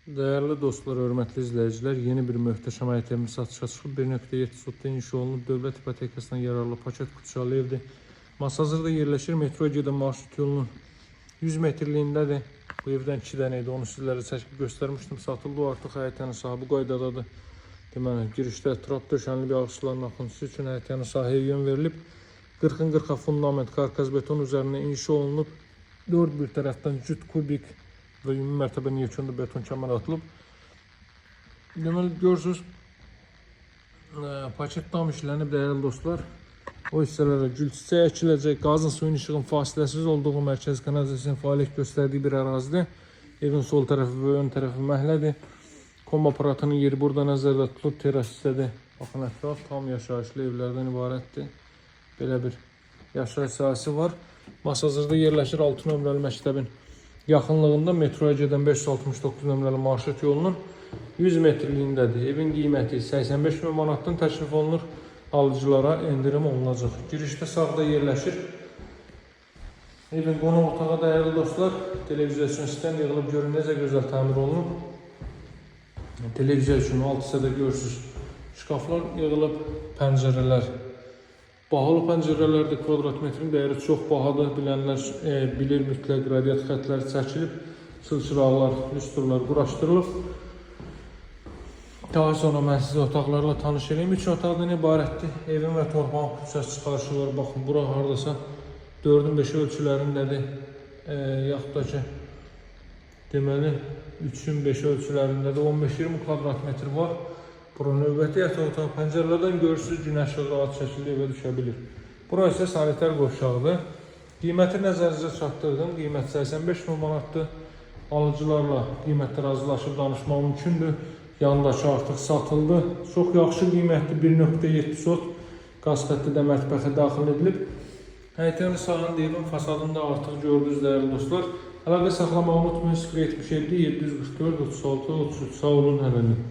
Değerli dostlar, hörmətli izləyicilər, yeni bir möhtəşəm ayətimiz satışa çıxıb 1.7 sotda inşa olunub dövlət ipotekasından yararlı paket kutusalı evdir. Masazırda yerləşir, metroya gedən marşrut yolunun 100 metrliyindədir. Bu evdən 2 dənə idi, onu sizlərə çəkib göstərmişdim. Satıldı, artıq həyətənin sahibi qaydadadır. Deməli, girişdə trap döşənli bir ağaçların axıntısı üçün həyətənin sahəyə yön verilib. 40-40 fundament karkaz beton üzərində inşa olunub. 4 bir tərəfdən cüt kubik və ümumi mərtəbənin yekunda beton kəmər atılıb. Deməli, görürsünüz, paket tam işlənib, dəyərli dostlar. O hissələrə gül çiçək əkiləcək, qazın suyun işığın fasiləsiz olduğu mərkəz kanalizasyon fəaliyyət göstərdiyi bir ərazidir. Evin sol tərəfi və ön tərəfi məhlədir. Kom aparatının yeri burada nəzərdə tutulub, teras hissədir. Baxın, ətraf tam yaşayışlı evlərdən ibarətdir. Belə bir yaşayış sahəsi var. Masazırda yerləşir 6 nömrəli məktəbin yaxınlığında metroya gedən 569 nömrəli marşrut yolunun 100 metrliyindədir. Evin qiyməti 85 min manatdan təklif olunur. Alıcılara endirim olunacaq. Girişdə sağda yerləşir. Evin qonaq otağı, dəyərli dostlar, televizyon sistem yığılıb, görün necə gözəl təmir olunub. Televiziya üçün alt hissədə görürsünüz, şkaflar yığılıb, pəncərələr. Bahalı pəncərələrdə kvadrat metrin dəyəri çox bahadır. Bilənlər bilir, mütləq radiat xətləri çəkilib, çılçıraqlar, lüstrlar quraşdırılıb. Daha sonra mən sizə otaqlarla tanış edeyim. 3 otaqdan ibarətdir. Evin və torpağın xüsusiyyət çıxarışı var. Baxın, bura haradasa 4-ün 5 ölçülərindədir. Yaxud da ki, deməli 3-ün 5 ölçülərindədir. 15-20 kvadrat metr var. Bura növbəti yataq otağı, pəncərələrdən görürsünüz, günəş işığı rahat şəkildə evə düşə bilir. Bura isə sanitər qovşağıdır. Qiyməti nəzərinizə çatdırdım. Qiymət 85 min manatdır. Alıcılarla qiymətdə razılaşıb danışmaq mümkündür. Yanındakı artıq satıldı. Çox yaxşı qiymətli 1.7 sot qaz xətti də mətbəxə daxil edilib. Həyətənin sahəsində evin fasadında artıq gördünüz, dəyərli dostlar. Əlaqə saxlamağı unutmayın, 077 744 36 33. Sağ olun, hələlik.